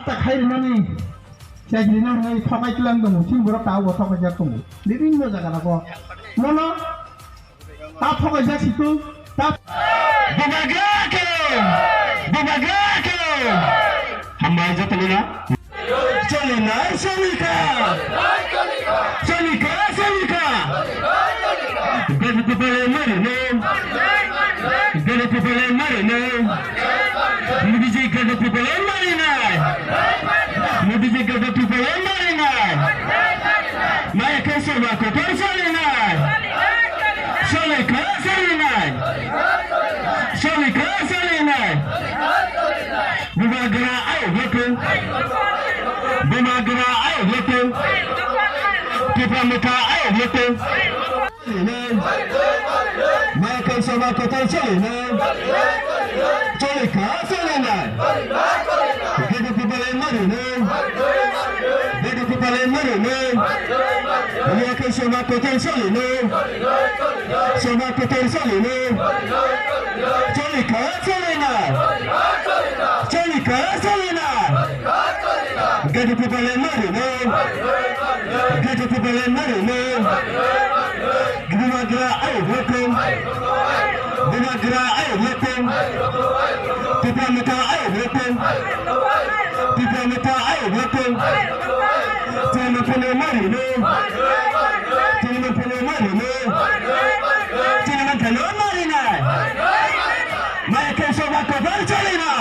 딱 하이르니 자기는 뭐 타바이 클랑도 팀으로 가고 타바이 잡고 리빙 거 자가라고 뭐너 다 타바이 잡고 다 Bumagato Hamai Jatalina Solina Solika Get the people in money name Get the people in money name Mudiji get the people in money name Mudiji get the people in money name Maya Kasova Kotor Solina Solika Solina Bumagra ayo looking Tipamita ayo looking Michael Samakotan Solina Solika Solina Get the people in money Get the people in money Michael Samakotan Solina Samakotan Solina Solika Solina Get the people in money, Get the people in money, Bumagra ayo looking Bumagra ayo looking Tipamita ayo looking Tipamita ayo looking Tinapele money, Tinapele money, Michael Sobako Solina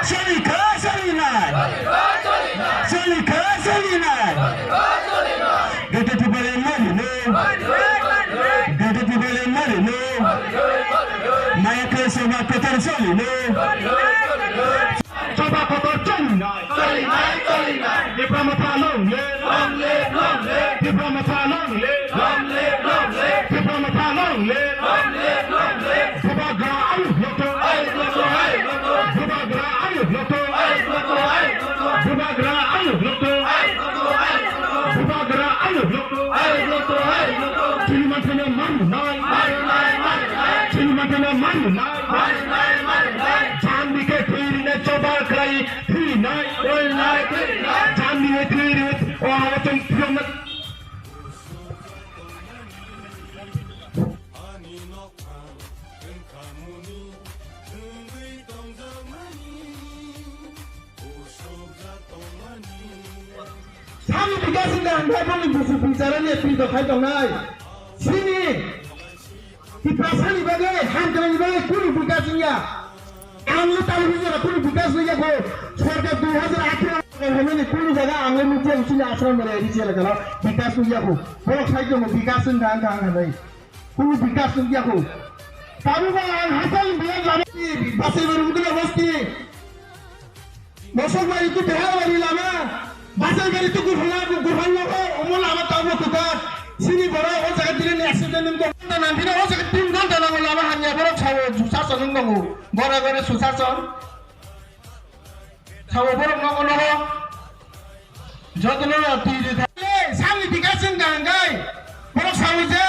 Solika Solina Get the people in money Get the people in money Michael Sobako Solina Sobako Solina Diplomata long live Diplomata long live Diplomata long live Sami bigasin dah, dah boleh busuk bicara ni, pilih dah kaya ngai. Sini, di pasal ni bagai, hantaran ni bagai, kuni bigasin ya. Anglo tahu bicara kuni bigasin ya ko. Sorga 2018 हमने kuni jaga anglo mesti usini asal mereka di sini kalau bigasin ya ko. Boleh kaya mo bigasin dah dah dah. Kuni bigasin ya ko. Tahu bagai hasil biar lama. Pasal baru kita mesti. Masuk mari tu behar mari lama. Basal gari tu gurhan logo, umul amat tahu tukar. Sini baru orang sakit ini accident ini kau nanti orang sakit tim kan dalam lama hanya baru susah seneng nunggu. Baru susah sen. Cawa baru nunggu. Jadi orang tiada. Sami bigasin ganggai. Baru sawi je.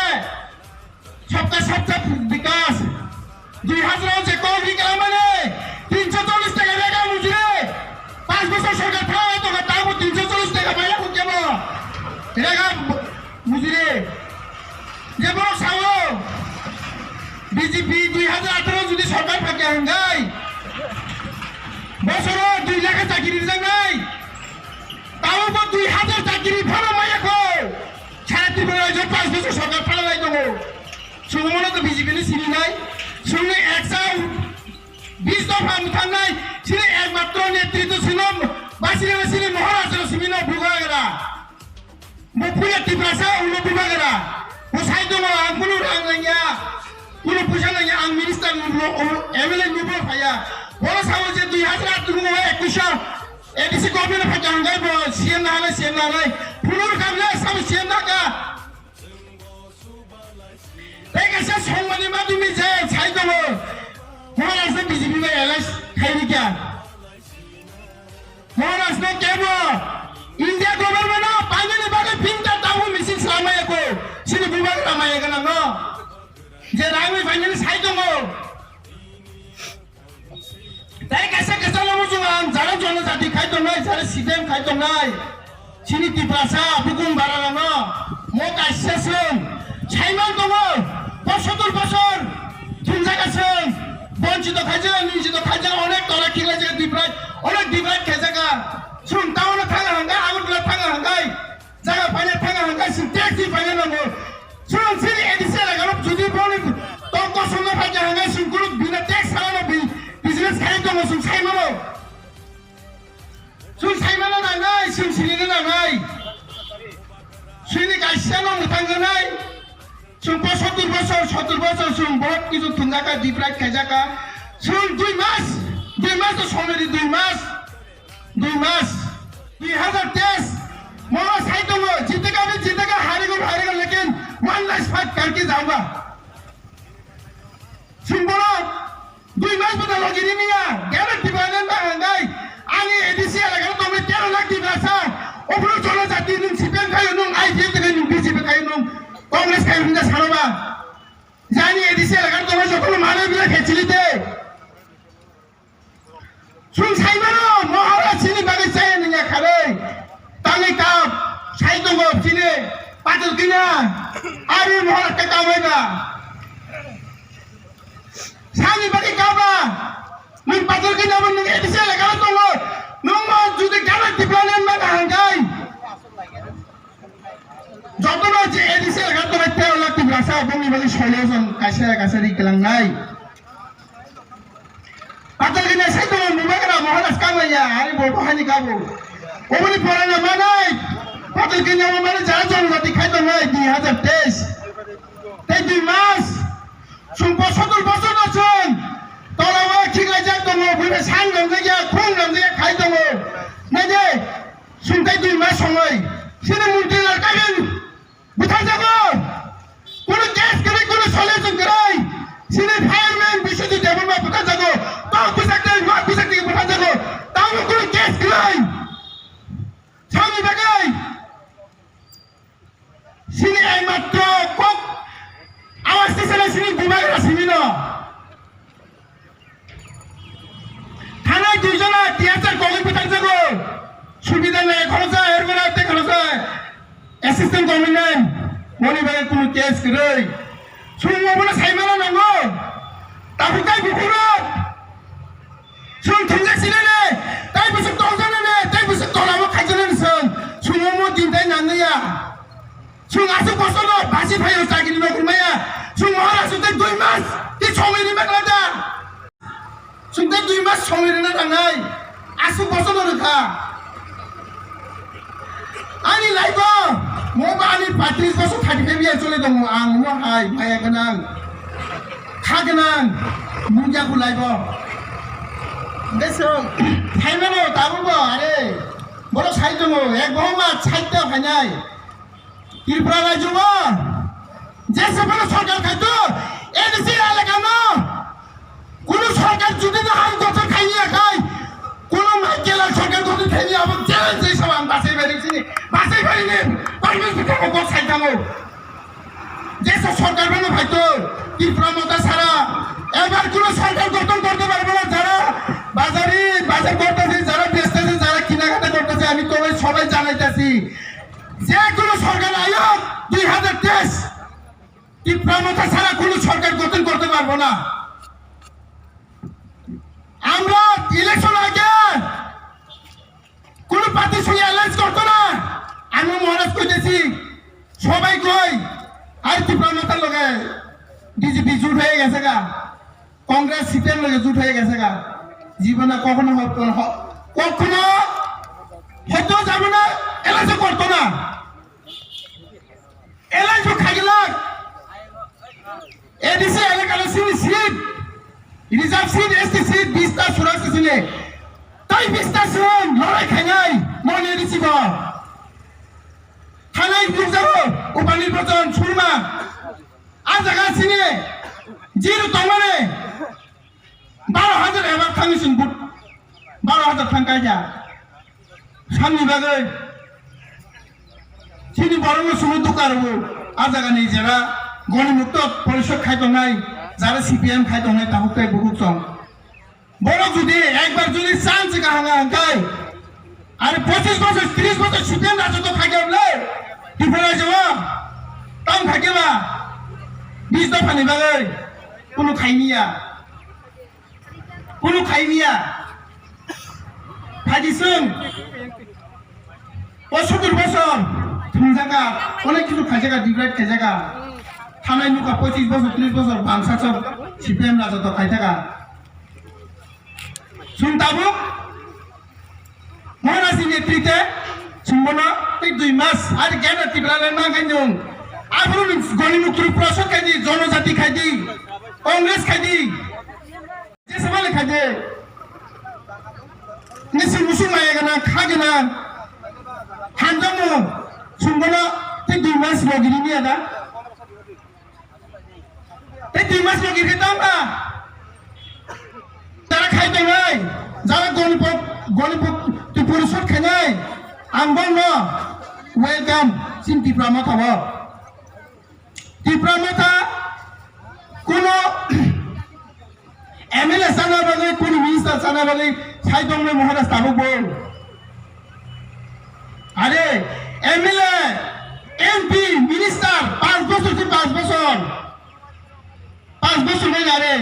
Sabta bigas. 2000 se kau bigas mana? 340 টাকা লেখা মুজরে 5 বছর সরকার খাওয়া তো তাও 340 টাকা পাইলা কেন লেখা মুজরে যে বড় সাও বিজেপি 2018 যদি সরকার পাকে আঙ্গাই বছর 2 লাখ চাকরি জানাই তাও 2000 চাকরি ভালো মাইয়া কো ছাড়তে বড় 5 বছর সরকার ফালা নাই তো সুমনা তো বিজেপি নি সিনি নাই শুনে 120 দফা মুথানাই ছিল একমাত্র নেতৃত্ব ছিল বাসিলে মহারাজের সিমিনা বুগাগরা মপুয়া টিপ্রাসা উলো বুগাগরা ও সাইতো আঙ্গুলো রাঙ্গাইয়া উলো পুষানাইয়া আং মিনিস্টার নুবো এমএলএ নুবো ফায়া বড় সামনে 2021 এডিসি গভর্নমেন্ট ফাজাঙ্গাই বো সিএম নালাই পুরুর কামলে সাম সিএম নাকা একাসা সম্মানী মাদুমি যে সাইতো মহারাষ্ট্র বিজেপি में एलएस खाई क्या महाराष्ट्र में क्या वो इंडिया गवर्नमेंट ना पानी ने बागे फिंटा ताऊ मिसिंग सलामाया को सिर्फ बुबाग रामाया का ना नो जे रामी फाइनल साइड को ताई कैसे लोगों जो जाना जाना जाती CPM खायदोंनाय सिनि तिप्रासा बुकुं बारालाङो म गायसेसों साइमान दङ 75 বছর थुनजागासों বঞ্চিত খাইছে নিশ্চিত খাইছে অনেক তলা খিলাইছে ডিপ্রাইট অনেক ডিপ্রাইট খাইজাগা সুন টাউনে থাঙা হাঙ্গাই আগরতলা থাঙা হাঙ্গাই জায়গা পাইনে থাঙা হাঙ্গাই সুন ট্যাক্সি পাইনে নাঙ্গো সুন সিনি এডিসি লাগানো যদি বনি তঙ্ক সঙ্গে ফাইছে হাঙ্গাই সুন কোনো বিনা ট্যাক্স সালানো বিজনেস খাই দङ সুন সাইমানো নাঙ্গাই সুন সিনিनो নাঙ্গাই সুনি গাইসানো মুথাंगोनाय सुन 75 বছর सुन बहुत কিছু থুনজাকা ডিপ্রাইট খাইজাকা सुन 2 মাস তো সময় 2 মাস 2023 मोला साइड दङ जीतेगा हारेगा लेकिन वन लास्ट फाइट करके जाऊंगा सुन बोलो 2 मास बता लगिनी निया ग्यारंटी बायना ना हंगाई आनी एडीसी लगा तो मैं 13 लाख की भाषा ओपरो चलो जाती नुं सीपीएम खायो नुं आईपीएम तक नुं बीजेपी खायो नुं कांग्रेस खायो नुं सारोबा जानी एडीसी लगा तो मैं সকল माने बिला खेचिलिते सुन साइमानो महाराज सिनी बागै चाय निया खारे तांगै काप साइ दङ सिने पातल किना आरो महाराज का कामैबा सानि बागै काबा नों पातल किना नों एडीसी लगा दङ नों मा जुदि गाला दिप्लानेन मा हांगाय যতনা যে এডিসি লাগা তো 13 লাখ ভাষা বঙ্গি বালি সলিউশন কাছারি গেলাंनाय পাতল কিনা সাইতো মুবাগরা মহারাজ কামাইয়া আরে বলবো হানি কাবো ওমনি পরানা মানাই পাতল কিনা মানে যারা জনজাতি খাইতো নাই 2023 তাই 2 মাস সুন 75 বছর আছেন তলাওয়া ঠিকলাই যাক দङ বুঝে সাংগম জায়গা খুংগম জায়গা খাই দङ না যে সুন তাই 2 মাস সময় সিনে মন্ত্রী লাগাবেন বুঝা যাবো কোন কেস করে কোন সলিউশন করাই সিনে ফায়ারম্যান বিশুদ্ধ দেবমা বুঝা যাবো তাও বুঝাতে বুঝা যাবো তাও কোন কেস করাই ছানি বাগাই সিনে এই মাত্র কক আওয়াজ দিছেন সিনে বিভাগরা সিনিনো থানায় দুইজনা টিয়াচার কলি বুঝা যাবো সুবিধা নাই খরচ এর করে আতে খরচ অ্যাসিস্ট্যান্ট গভর্নমেন্ট মনি বাগে কোনো কেস করে সুমো বলে সাইমানা নাঙ্গো তাহুকাই বুকুরো সুন থুনজা সিনে তাই বসে তলজানে নে তাই বসে তলামো খাইজনে নসন সুমো মো দিনটাই নাঙ্গিয়া সুন আসু বসলো বাসি ভাইও চাকরি মা গুমায়া সুন মহারাজ সুতে 2 মাস তি সময়নি মাগলাদা সুতে 2 মাস সময়নি না নাঙ্গাই আসু বসলো রেখা आनी लाइफ मोबा आनी 35 বছর 35 ইয়ার চলে দङ आं मो हाय भाया गोनां खा गोनां मुंजाखौ लाइफ देसो थाइमानो दाबो आरे बरो साइ दङ एक बहुमा साइटा फाइनाय त्रिपुरा रायजोआ जेसेबां सरकार खायतो एडिसि एलाकानो কোন সরকার যদি না হাই কথা খাইয়া খাই কোন মাইকেল সরকার যদি খাইয়া আবার চ্যালেঞ্জ এই সব বাসে বেরিয়েছি বাসে বেরিয়ে পারমিট থেকে কোন সাইতামো যেসব সরকার বানো ভাইতো ত্রিপুরা মতা সারা এবার কোন সরকার গঠন করতে পারবে না যারা বাজার করতেছে যারা বেচতেছে যারা কিনাকাটা করতেছে আমি তোমায় সবাই জানাইতেছি যে কোন সরকার আয়োগ 2023 ত্রিপুরা মতা সারা কোন সরকার গঠন করতে পারবো না আমরা ইলেকশন আগে কোন পার্টি সঙ্গে অ্যালায়েন্স করতো না আমি মহারাজ কইতেছি সবাই কই আর ত্রিপুরা মাতার লগে বিজেপি জুট হয়ে গেছে গা কংগ্রেস সিপিএম লগে জুট হয়ে গেছে গা জীবনে কখনো হয়তো যাবে না অ্যালায়েন্স করতো না অ্যালায়েন্স খাইলাক এডিসি এলাকার seat reserve seat ST seat 20টা সুরাসি সিনে তাই 20টা সুন লড়াই খাইনাই মনে দিছিব থানাই বুঝাবো উপনির্বাচন সুরমা আজাগা সিনে জিরো তমানে 12000 এবার থামিছিন বুট 12000 থাঙ্কাই যা সামনি বাগে সিনি বড় সমুদ্র কারবো আজাগা নেই যারা গণমুক্ত পরিষদ খাইতো নাই যারা সিপিএম খাইতো নাই তাহলে বহুত চং বড় যদি একবার যদি চান্স গাহাঙ্গাই আরে 25 বছর 30 বছর সিপিএম রাজত্ব থাকে বলে ত্রিপুরা যাওয়া টাউন থাকে বা 20 দফা নিবাগে কোনো খাইনিয়া ফাইদিসুন 75 বছর জায়গা অনেক কিছু খাই জায়গা ডিভাইড খাই জায়গা থানায় নুকা 25 বছর 30 বছর বাংসা সব সিপিএম রাজত্ব খাই থাকা শুনতাবো মহারাজি নেতৃত্বে শুনবো এই 2 মাস আর কেন ত্রিপুরালে না খাইন আবার গণিমুক্ত প্রসদ খাইদি জনজাতি খাইদি কংগ্রেস খাইদি যে সবাই খাইদে নিশ্চয় মুসুম মায়েগা খাগেনা হানজামো শুনবো এই 2 মাস লগিরি নিয়ে দা এই 2 মাস লগিরি খেতাম না তারা খাইতে নাই যারা গণিত পরিষদ খাই আঙ্গন ন ওয়েলকাম সিন ত্রিপুরা মাথা ত্রিপুরা মাথা কোন এমএলএ জানা বলে কোন মিনিস্টার জানা বলে সাইদং মহারাজ তাবুক বল আরে এমএলএ এমপি মিনিস্টার 5 বছর কি 5 বছর নেই আরে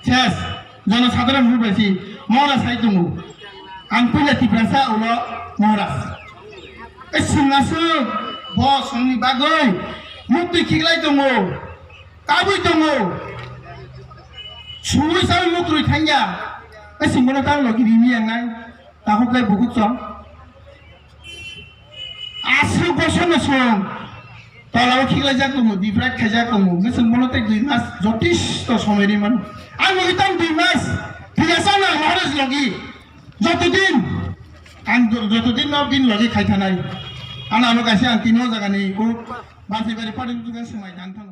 শেষ জনসাধারণ ভুল বেশি মহারাজ সাইদং आं फैला टिप्रासा उल महाराज ए सिंगासो बस संनि बागै मुक्ति खिगलाय दङ काबुय दङ सुइ साल मुक्ति थांया ए सिंगनो तां लगिरि नि आंनाय ताखौलाय बहुत सम आसु बसनो सम तलाव खिगलाय जाक दङ दिफ्राय खायजा दङ गोसोमनो तै 2 मास যথেষ্ট সময়রিমান आं लगितां 2 मास थिगासा ना महाराज लगी যতদিন না দিন লগে খাই থানাই আনা আলো গাছে আং তিনও জায়গা নেই বাসি বাড়ি পাড়ি সময় জানতাম